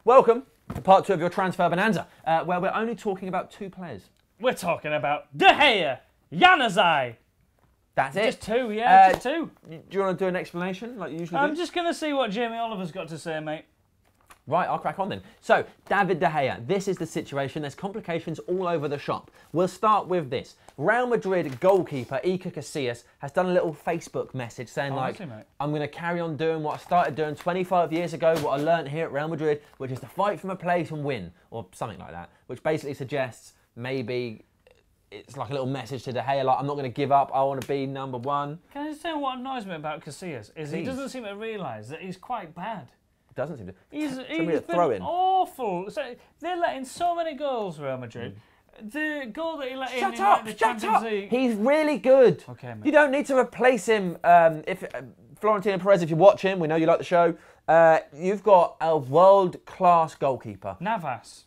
Welcome to part 2 of your Transfer Bonanza, where we're only talking about 2 players. We're talking about De Gea, Januzaj. That's it. Just 2, yeah, just 2. Do you want to do an explanation like you usually do? I'm just going to see what Jamie Oliver's got to say, mate. Right, I'll crack on then. So, David De Gea, this is the situation. There's complications all over the shop. We'll start with this. Real Madrid goalkeeper Iker Casillas has done a little Facebook message saying I'm going to carry on doing what I started doing 25 years ago, what I learned here at Real Madrid, which is to fight from a place and win, or something like that, which basically suggests maybe it's like a little message to De Gea, like, I'm not going to give up, I want to be number 1. Can I just say what annoys me about Casillas is he doesn't seem to realise that he's quite bad. Doesn't seem to. He's been awful. So they're letting so many goals, Real Madrid. The goal that he let in the Champions League. He's really good. Okay, mate. You don't need to replace him. If Florentino Perez, if you watch him, we know you like the show. You've got a world-class goalkeeper. Navas.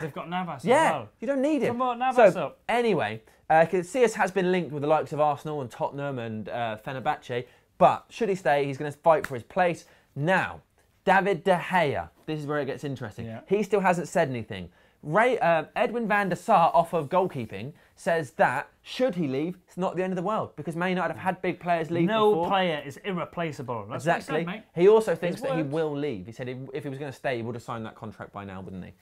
They've got Navas as well. You don't need him. Promote Navas up. Anyway, Casillas has been linked with the likes of Arsenal and Tottenham and Fenerbahce, but should he stay, he's going to fight for his place. Now, David De Gea, this is where it gets interesting. Yeah. He still hasn't said anything. Edwin van der Sar, off of goalkeeping, says that, should he leave, it's not the end of the world, because Man United have had big players leave before. No player is irreplaceable. That's exactly. What he said, mate. He also thinks that he will leave. He said if he was going to stay, he would have signed that contract by now, wouldn't he?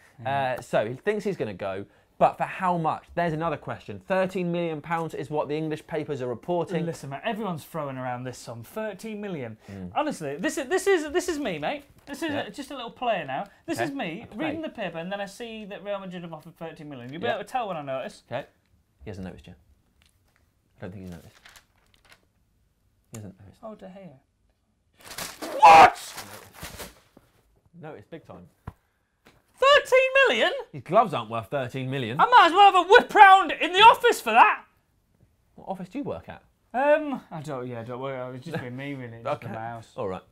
So he thinks he's going to go. But for how much? There's another question. £13 million is what the English papers are reporting. Listen, mate, everyone's throwing around this sum, 13 million. Honestly, this is me, mate. This is just a little player now. This is me reading the paper, and then I see that Real Madrid have offered 13 million. You'll be able to tell when I notice. Okay. He hasn't noticed yet. I don't think he's noticed. He hasn't noticed. Oh, De Gea. What? Noticed big time. 13 million? His gloves aren't worth 13 million. I might as well have a whip round in the office for that. What office do you work at? I don't work. It's just been me, really. Just in my house. All right.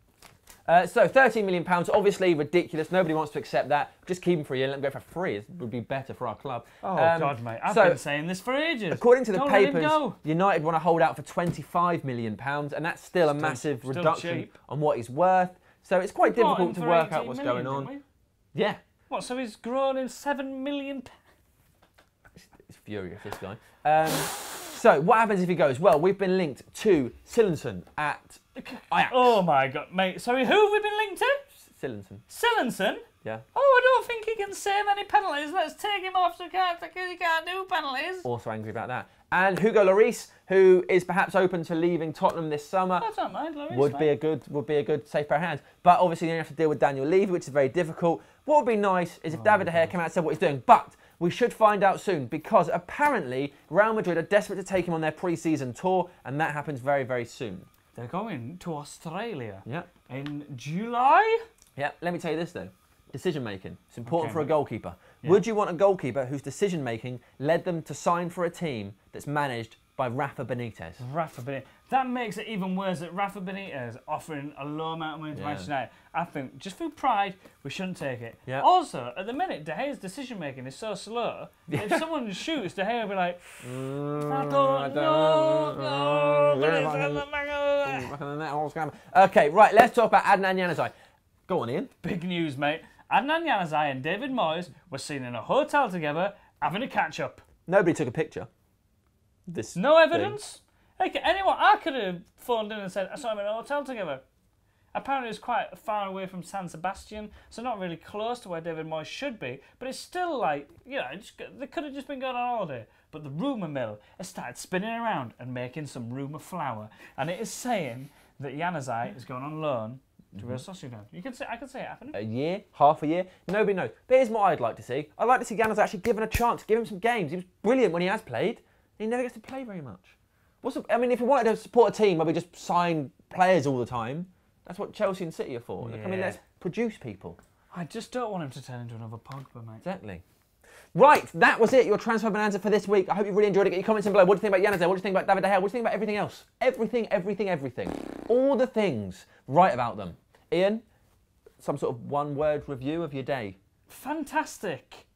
So £13 million, obviously ridiculous. Nobody wants to accept that. Just keep him for a year and let him go for free. It would be better for our club. Oh, God, mate. I've been saying this for ages. According to the papers, United want to hold out for £25 million, and that's still a massive reduction on what he's worth. So it's quite difficult to work out what's going on. Yeah. What, so he's grown in £7 million? He's furious, this guy. So what happens if he goes? Well, we've been linked to Sillenson at Ajax. Oh my God, mate. Sorry, who have we been linked to? Sillenson. Sillenson? Yeah. Oh, I don't think he can save any penalties. Let's take him off because he can't do penalties. Also angry about that. And Hugo Lloris, who is perhaps open to leaving Tottenham this summer. I don't mind, Lloris. Would be a good safe pair of hands. But obviously you have to deal with Daniel Levy, which is very difficult. What would be nice is if David De Gea came out and said what he's doing. But we should find out soon, because apparently Real Madrid are desperate to take him on their pre-season tour, and that happens very, very soon. They're going to Australia. Yeah. In July? Yeah. Let me tell you this though. Decision making. It's important for a goalkeeper. Yeah. Would you want a goalkeeper whose decision making led them to sign for a team that's managed by Rafa Benitez? Rafa Benitez. That makes it even worse that Rafa Benitez offering a low amount of money to Manchester United. I think just through pride, we shouldn't take it. Yeah. Also, at the minute, De Gea's decision making is so slow. If someone shoots, De Gea will be like, I don't know. Okay, right, let's talk about Adnan Januzaj. Go on, Ian. Big news, mate. Adnan Januzaj and David Moyes were seen in a hotel together having a catch-up. Nobody took a picture. No evidence? Like, anyone, I could have phoned in and said, I saw them in a hotel together. Apparently it's quite far away from San Sebastian, so not really close to where David Moyes should be, but it's still like, you know, they could have just been going on holiday. But the rumour mill has started spinning around and making some rumour flour, and it is saying that Januzaj is going on loan to Real Sociedad. I could say it happening. A year, half a year, nobody knows. But here's what I'd like to see. I'd like to see Januzaj actually given a chance, give him some games. He was brilliant when he has played. He never gets to play very much. I mean, if we wanted to support a team where we just sign players all the time, that's what Chelsea and City are for. Yeah. I mean, let's produce people. I just don't want him to turn into another Pogba, mate. Exactly. Right, that was it, your Transfer Bonanza for this week. I hope you really enjoyed it. Get your comments in below. What do you think about Januzaj? What do you think about David De Gea? What do you think about everything else? Everything. All the things. Write about them. Ian, some sort of one-word review of your day. Fantastic.